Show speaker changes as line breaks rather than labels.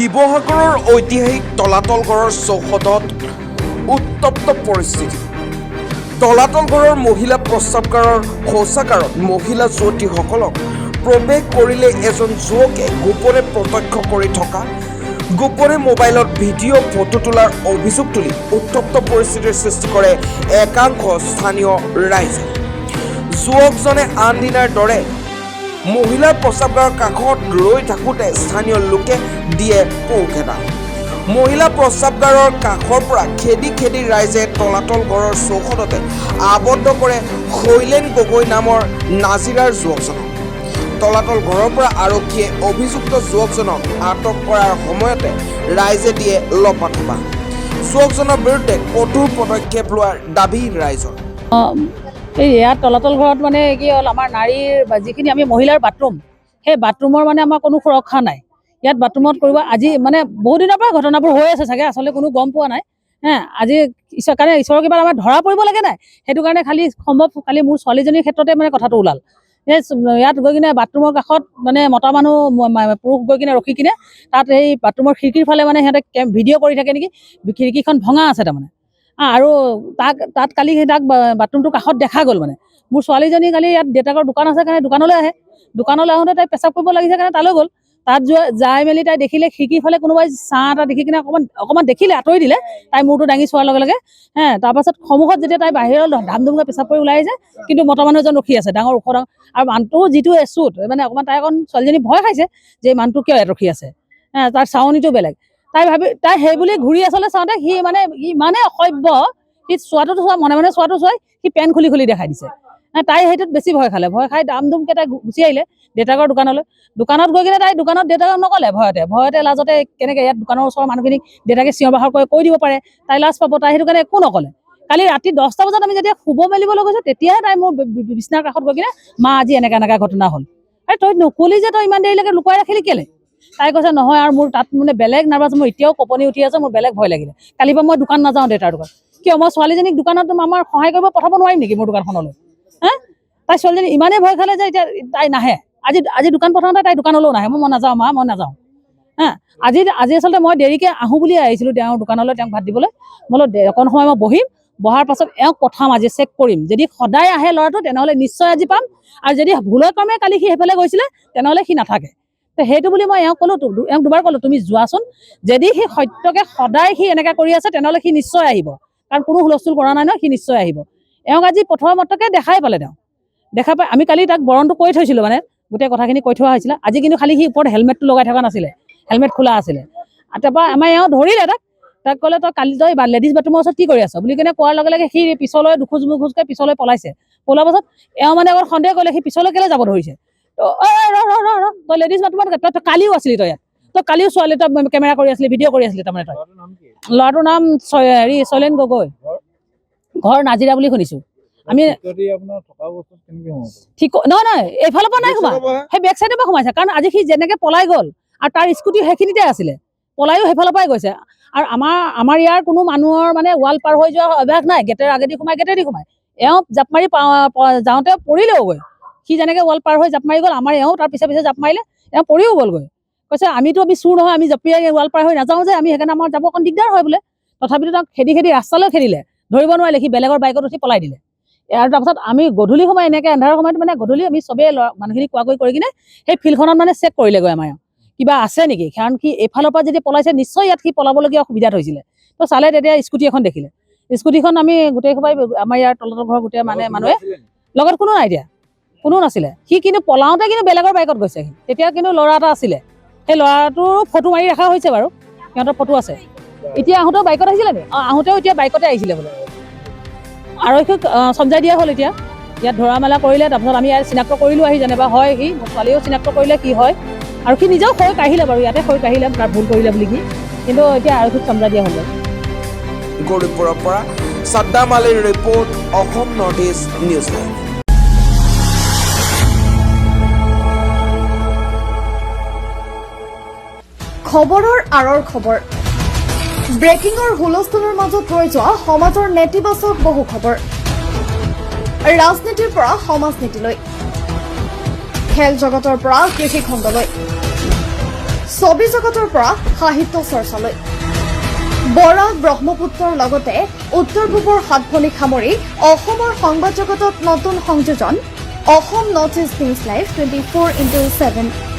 শিৱসাগৰৰ ঐতিহাসিক তলাতল ঘৰৰ চৌহদত উত্তপ্ত পৰিস্থিতি। তলাতল ঘৰৰ মহিলা প্ৰস্ৰাৱগাৰৰ শৌচাগাৰত মহিলা যুৱতীসকলক প্ৰৱেশ কৰিলে এজন যুৱকে গোপনে প্ৰত্যক্ষ কৰি থকা, গোপনে মোবাইলত ভিডিঅ' ফটো তোলাৰ অভিযোগ তুলি উত্তপ্ত পৰিস্থিতিৰ সৃষ্টি কৰে একাংশ স্থানীয় ৰাইজে। যুৱকজনে আন দিনাৰ দৰে মহিলাৰ প্ৰস্ৰাৱগাৰৰ কাষত ৰৈ থাকোঁতে স্থানীয় লোকে দিয়ে পৌখেদা। মহিলা প্ৰস্ৰাৱগাৰৰ কাষৰ পৰা খেদি খেদি ৰাইজে তলাতল ঘৰৰ চৌহদতে আবদ্ধ কৰে শৈলেন গগৈ নামৰ নাজিৰাৰ যুৱকজনক। তলাতল ঘৰৰ পৰা আৰক্ষীয়ে অভিযুক্ত যুৱকজনক আটক কৰাৰ সময়তে ৰাইজে দিয়ে লপাথপা। যুৱকজনৰ বিৰুদ্ধে কঠোৰ পদক্ষেপ লোৱাৰ দাবী ৰাইজৰ।
এই ইয়াত তলাতল ঘৰত মানে কি হ'ল, আমাৰ নাৰীৰ যিখিনি আমি মহিলাৰ বাথৰুম, সেই বাথৰুমৰ মানে আমাৰ কোনো সুৰক্ষা নাই। ইয়াত বাথৰুমত কৰিব আজি মানে বহুত দিনৰ পৰা ঘটনাবোৰ হৈ আছে চাগে, আচলতে কোনো গম পোৱা নাই। আজি কাৰণে ঈশ্বৰৰ কিবা আমাৰ ধৰা পৰিব লাগে নাই, সেইটো কাৰণে খালি সম্ভৱ খালি মোৰ ছোৱালীজনীৰ ক্ষেত্ৰতে মানে কথাটো ওলাল। ইয়াত গৈ কিনে বাথৰুমৰ কাষত মানে মতা মানুহ পুৰুষ গৈ কিনে ৰখি কিনে তাত এই বাথৰুমৰ খিৰিকীৰ ফালে মানে সিহঁতে ভিডিঅ' কৰি থাকে নেকি, খিৰিকীখন ভঙা আছে তাৰমানে। আৰু তাত কালি তাক বাথৰুমটোৰ কাষত দেখা গ'ল। মানে মোৰ ছোৱালীজনী কালি ইয়াত দেউতাকৰ দোকান আছে কাৰণে দোকানলৈ আহে, দোকানলৈ আহোঁতে তাই পেচাব কৰিব লাগিছে কাৰণে তালৈ গ'ল। তাত যাই মেলি তাই দেখিলে খিৰিকীৰ ফালে কোনোবাই ছাঁ এটা দেখি কিনে অকণমান দেখিলে, আঁতৰি দিলে। তাই মূৰটো দাঙি চোৱাৰ লগে লগে তাৰপাছত সন্মুখত যেতিয়া তাই বাহিৰৰ ধাম ধুমকৈ পেচাব কৰি ওলাই আহিছে, কিন্তু মতা মানুহ এজন ৰখি আছে, ডাঙৰ ওখ ডাঙৰ। আৰু মানুহটো যিটো এচুত মানে অকণমান, তাই অকণ ছোৱালীজনী ভয় খাইছে যে মানুহটো কিয় ইয়াত ৰখি আছে। তাৰ চাৱনিটো বেলেগ। তাই সেই বুলি ঘূৰি আচলতে চাওঁতে সি মানে ইমানে অসভ্য, সি চোৱাটো চোৱা মনে মনে চোৱাটো চোৱাই সি পেন খুলি খুলি দেখাই দিছে। তাই সেইটোত বেছি ভয় খালে, ভয় খাই দাম ধুমকৈ তাই গুচি আহিলে দেউতাকৰ দোকানলৈ। দোকানত গৈ কিনে তাই দোকানত দেউতাকক নক'লে, ভয়তে লাজতে কেনেকৈ ইয়াত দোকানৰ ওচৰৰ মানুহখিনিক দেউতাকে চিঞৰ বাখৰ কৰি কৈ দিব পাৰে, তাই লাজ পাব, তাই সেইটো কাৰণে একো নক'লে। কালি ৰাতি 10টা বজাত আমি যেতিয়া শুব মেলিবলৈ গৈছোঁ, তেতিয়াহে তাই মোৰ বিচনাৰ কাষত গৈ কিনে মা আজি এনেকা ঘটনা হ'ল। আৰে তই নকলি যে, তই ইমান দেৰিলৈকে লুকুৱাই ৰাখিলি কেলে? তাই কৈছে নহয় আৰু মোৰ তাত মানে বেলেগ নাৰ্ভাছ, মোৰ এতিয়াও কঁপনি উঠি আছে, মোৰ বেলেগ ভয় লাগিলে। কালিৰ পৰা মই দোকান নাযাওঁ দেউতাৰ দোকান। কিয়, মই ছোৱালীজনীক দোকানত আমাৰ সহায় কৰিব পঠাব নোৱাৰিম নেকি মোৰ দোকানখনলৈ? তাই ছোৱালীজনী ইমানেই ভয় খালে যে এতিয়া তাই নাহে। আজি দোকান পঠাওঁতে তাই দোকানলৈও নাহে। মই নাযাওঁ মা, মই নাযাওঁ। আজি আচলতে মই দেৰিকৈ আহোঁ বুলিয়ে আহিছিলোঁ তেওঁৰ দোকানলৈ, তেওঁক ভাত দিবলৈ। মই বোলো অকণ সময় মই বহিম, বহাৰ পাছত এওঁক পঠাম, আজি চেক কৰিম। যদি সদায় আহে ল'ৰাটো তেনেহ'লে নিশ্চয় আজি পাম, আৰু যদি ভুলৰ ক্ৰমে কালি সি সেইফালে গৈছিলে তেনেহ'লে সি নাথাকে। সেইটো বুলি মই এওঁক ক'লোঁ, এওঁক দুবাৰ ক'লোঁ তুমি যোৱাচোন, যদি সি সত্যকে সদায় সি এনেকৈ কৰি আছে তেনেহ'লে সি নিশ্চয় আহিব, কাৰণ কোনো হুলস্থুল কৰা নাই নহয়, সি নিশ্চয় আহিব। এওঁক আজি প্ৰথমতে দেখাই পালে। তেওঁ দেখা পাই আমি কালি তাক বৰণটো কৈ থৈছিলোঁ, মানে গোটেই কথাখিনি কৈ থোৱা হৈছিলে। আজি কিন্তু খালি সি ওপৰত হেলমেটটো লগাই থকা নাছিলে, হেলমেট খোলা আছিলে। তাৰপৰা আমাৰ এওঁ ধৰিলে তাক ক'লে তই কালি তই লেডিজ বাথৰুমৰ ওচৰত কি কৰি আছ বুলি কিনে কোৱাৰ লগে লগে সি পিছলৈ দুখোজ মুখোজকৈ পিছলৈ পলাইছে। পলোৱাৰ পাছত এওঁ মানে অকণ সন্দেহ কৰিলে, সি পিছলৈ কেলৈ যাব ধৰিছে। তই লেডিজ বাথৰুমত তই কালিও আছিলি, তই ইয়াত তই কালিও ছোৱালী তই কেমেৰা কৰি আছিলি, ভিডিঅ' কৰি আছিলি তাৰমানে। তই ল'ৰাটোৰ নাম শৈলেন গগৈ, ঘৰ নাজিৰা বুলি শুনিছোঁ আমি। ঠিক নহয়, এইফালৰ পৰা নাই সোমা, সেই বেক চাইডৰ পৰা সোমাইছে। কাৰণ আজি সি যেনেকৈ পলাই গ'ল আৰু তাৰ স্কুটি সেইখিনিতে আছিলে, পলায়ো সেইফালৰ পৰাই গৈছে। আৰু আমাৰ ইয়াৰ কোনো মানুহৰ মানে ৱাল পাৰ হৈ যোৱা অভ্যাস নাই, গেটেৰ আগেদি সোমাই। এওঁ জাপ মাৰি যাওঁতে পৰিলেওগৈ। সি যেনেকৈ ৱাল পাৰ হৈ জাপ মাৰি গ'ল, আমাৰ এওঁ তাৰ পিছে পিছে জাপ মাৰিলে, এওঁ পৰিও গ'লগৈ। কৈছে আমি চুৰ নহয়, আমি জঁপিয়াই ৱাল পাৰ হৈ নাযাওঁ যে, আমি সেইকাৰণে আমাৰ যাব অকণ দিগদাৰ হয় বোলে। তথাপিতো তাক খেদি ৰাস্তালৈ খেদিলে, ধৰিব নোৱাৰিলে, সি বেলেগৰ বাইকত উঠি পলাই দিলে। আৰু তাৰপাছত আমি গধূলি সময় এনেকৈ এন্ধাৰৰ সময়ত মানে গধূলি আমি চবেই মানুহখিনি কোৱাকৈ কৰি কিনে সেই ফিল্ডখনত মানে চেক কৰিলেগৈ আমাৰ কিবা আছে নেকি, কাৰণ কি এইফালৰ পৰা যদি পলাইছে নিশ্চয় ইয়াত সি পলাবলগীয়া অসুবিধাত হৈছিলে। তো চালে তেতিয়া স্কুটি এখন দেখিলে। স্কুটিখন আমি গোটেই সবাই আমাৰ ইয়াৰ তলাতল ঘৰৰ গোটেই মানুহে লগত কোনো নাই দিয়া, কোনো নাছিলে। সি কিন্তু পলাওঁতে কিন্তু বেলেগৰ বাইকত গৈছে। তেতিয়া কিন্তু ল'ৰা এটা আছিলে, সেই ল'ৰাটোৰ ফটো মাৰি ৰখা হৈছে বাৰু, সিহঁতৰ ফটো আছে। এতিয়া আহোঁতেও বাইকত আহিছিলে নি? আহোঁতেও এতিয়া বাইকতে আহিছিলে বোলে। আৰক্ষীক চমজাই দিয়া হ'ল। এতিয়া ইয়াত ধৰা মেলা কৰিলে, তাৰপিছত আমি ইয়াত চিনাক্ত কৰিলোঁ আহি, যেনিবা হয় সি, ছোৱালীও চিনাক্ত কৰিলে কি হয়। আৰু সি নিজেও হৈ কাঢ়িলে বাৰু, ইয়াতে হৈ কাঢ়িলে তাৰ ভুল কৰিলে বুলি কি, কিন্তু এতিয়া আৰক্ষীক চমজাই দিয়া হ'ল।
গৌৰীপুৰৰ পৰা সাদ্দাম আলীৰ report, Assam north east news live.
খবৰৰ আঁৰৰ খবৰ, ব্ৰেকিঙৰ হুলস্থুলৰ মাজত ৰৈ যোৱা সমাজৰ নেতিবাচক বহু খবৰ, ৰাজনীতিৰ পৰা সমাজ নীতিলৈ, খেল জগতৰ পৰা কৃষি খণ্ডলৈ, ছবি জগতৰ পৰা সাহিত্য চৰ্চালৈ বৰাক ব্ৰহ্মপুত্ৰৰ লগতে উত্তৰ পূবৰ সাতভনীক সামৰি অসমৰ সংবাদ জগতত নতুন সংযোজন Assam north east news live 24/7